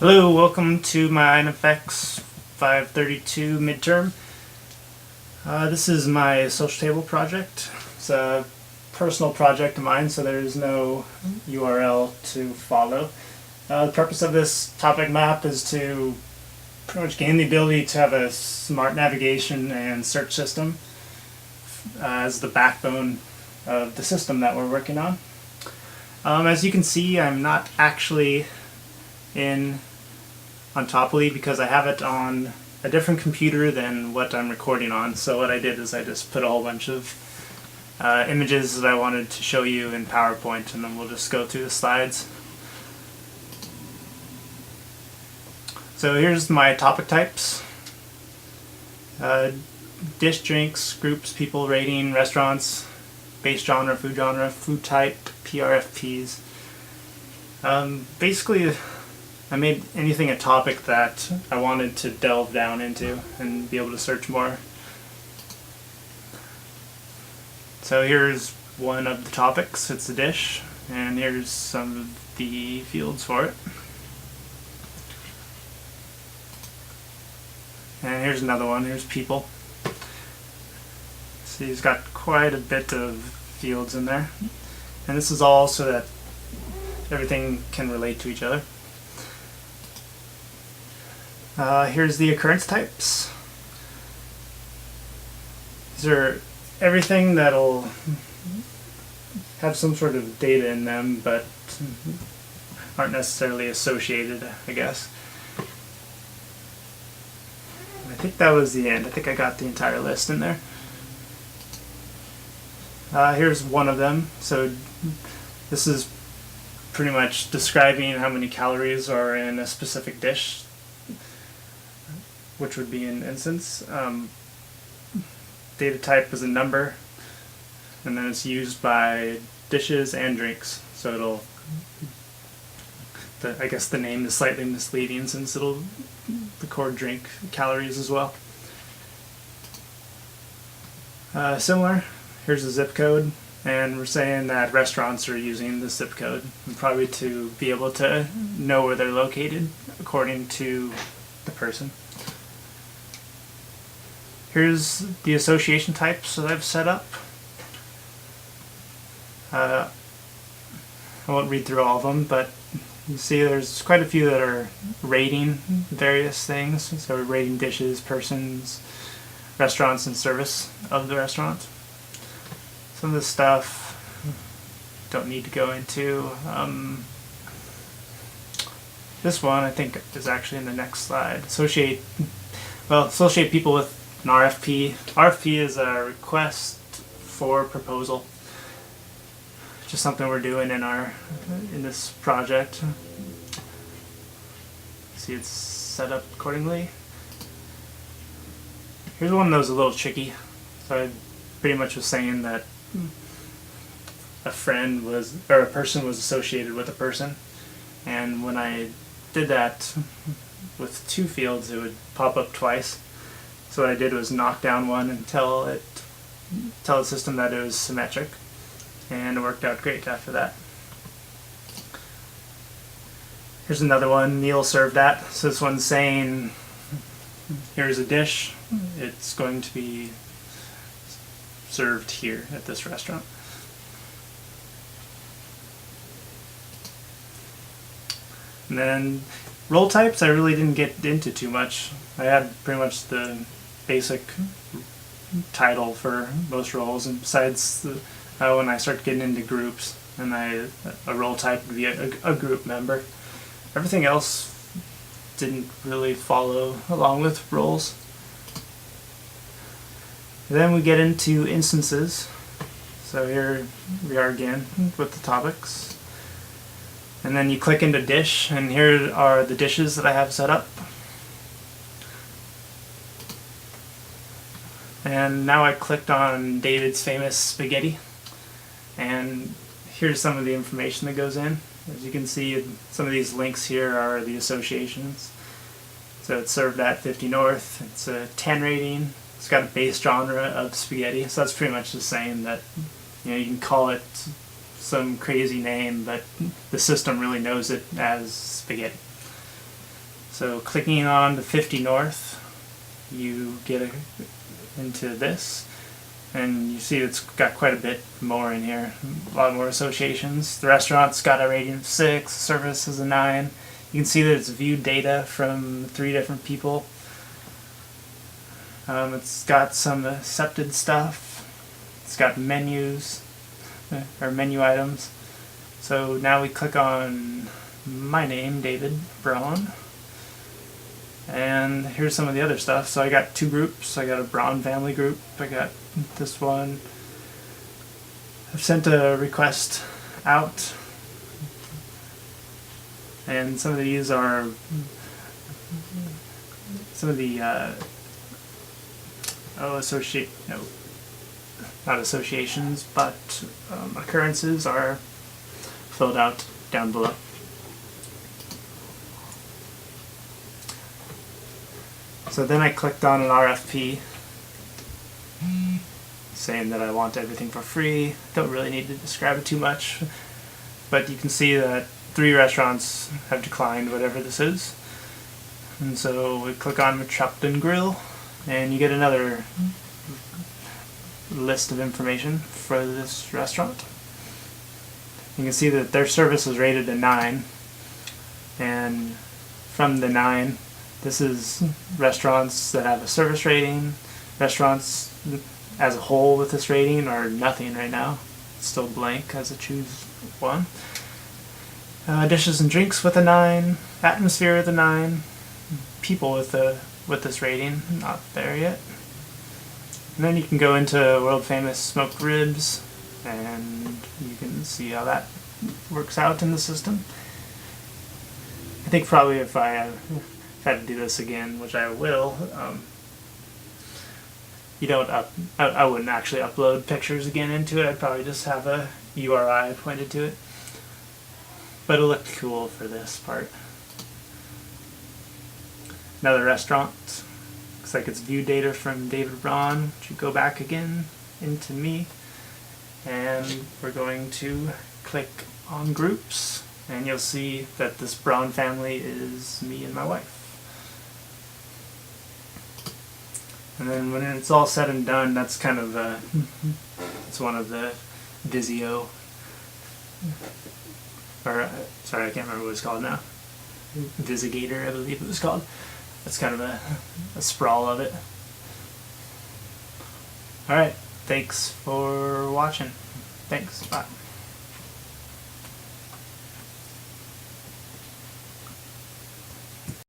Hello, welcome to my INFX532 midterm. This is my social table project. It's a personal project of mine, so there is no URL to follow. The purpose of this topic map is to pretty much gain the ability to have a smart navigation and search system as the backbone of the system that we're working on. As you can see, I'm not actually in Ontopoly because I have it on a different computer than what I'm recording on. So what I did is I just put a whole bunch of images that I wanted to show you in PowerPoint, and then we'll just go through the slides. So here's my topic types. Dish, drinks, groups, people, rating, restaurants, base genre, food type, PRFPs. Basically, I made anything a topic that I wanted to delve down into and be able to search more. So here's one of the topics, it's a dish, and here's some of the fields for it. And here's another one, here's people. So he's got quite a bit of fields in there. And this is all so that everything can relate to each other. Here's the occurrence types. These are everything that'll have some sort of data in them, but aren't necessarily associated, I guess. I think that was the end. I think I got the entire list in there. Here's one of them. So this is pretty much describing how many calories are in a specific dish, which would be an instance. Data type is a number, and then it's used by dishes and drinks. So it'll, I guess the name is slightly misleading since it'll record drink calories as well. Similar, here's the zip code, and we're saying that restaurants are using the zip code, and probably to be able to know where they're located according to the person. Here's the association types that I've set up. I won't read through all of them, but you see there's quite a few that are rating various things. So we're rating dishes, persons, restaurants, and service of the restaurant. Some of this stuff don't need to go into. This one I think is actually in the next slide. Associate people with an RFP. RFP is a request for proposal. Just something we're doing in this project. See, it's set up accordingly. Here's one that was a little tricky. So I pretty much was saying that a person was associated with a person, and when I did that with two fields, it would pop up twice. So what I did was knock down one and tell the system that it was symmetric, and it worked out great after that. Here's another one, Neil served at. So this one's saying, here's a dish, it's going to be served here at this restaurant. And then role types I really didn't get into too much. I had pretty much the basic title for most roles, and besides when I start getting into groups, and a role type would be a group member. Everything else didn't really follow along with roles. Then we get into instances. So here we are again with the topics. And then you click into dish, and here are the dishes that I have set up. And now I clicked on David's famous spaghetti, and here's some of the information that goes in. As you can see, some of these links here are the associations. So it's served at 50 North, it's a 10 rating, it's got a base genre of spaghetti, so that's pretty much just saying that you can call it some crazy name, but the system really knows it as spaghetti. So clicking on the 50 North, you get into this, and you see it's got quite a bit more in here, a lot more associations. The restaurant's got a rating of 6, service is a 9. You can see that it's viewed data from 3 different people. It's got some accepted stuff. It's got menus, or menu items. So now we click on my name, David Braun. And here's some of the other stuff. So I got 2 groups. I got a Braun family group. I got this one. I've sent a request out. And some of these are some of the not associations, but occurrences are filled out down below. So then I clicked on an RFP saying that I want everything for free. Don't really need to describe it too much, but you can see that 3 restaurants have declined whatever this is. And so we click on Midterm Grill, and you get another list of information for this restaurant. You can see that their service is rated a 9, and from the 9, this is restaurants that have a service rating. Restaurants as a whole with this rating are nothing right now. It's still blank as a choose one. Dishes and drinks with a 9. Atmosphere with a 9. People with this rating, not there yet. And then you can go into world famous smoked ribs, and you can see how that works out in the system. I think probably if I had to do this again, which I will, I wouldn't actually upload pictures again into it. I'd probably just have a URI pointed to it. But it looked cool for this part. Another restaurant. Looks like it's view data from David Braun. Should go back again into me. And we're going to click on groups. And you'll see that this Braun family is me and my wife. And then when it's all said and done, that's kind of it's one of the Visio, or sorry, I can't remember what it's called now. Visigator, I believe it was called. That's kind of a sprawl of it. Alright, thanks for watching. Thanks, bye.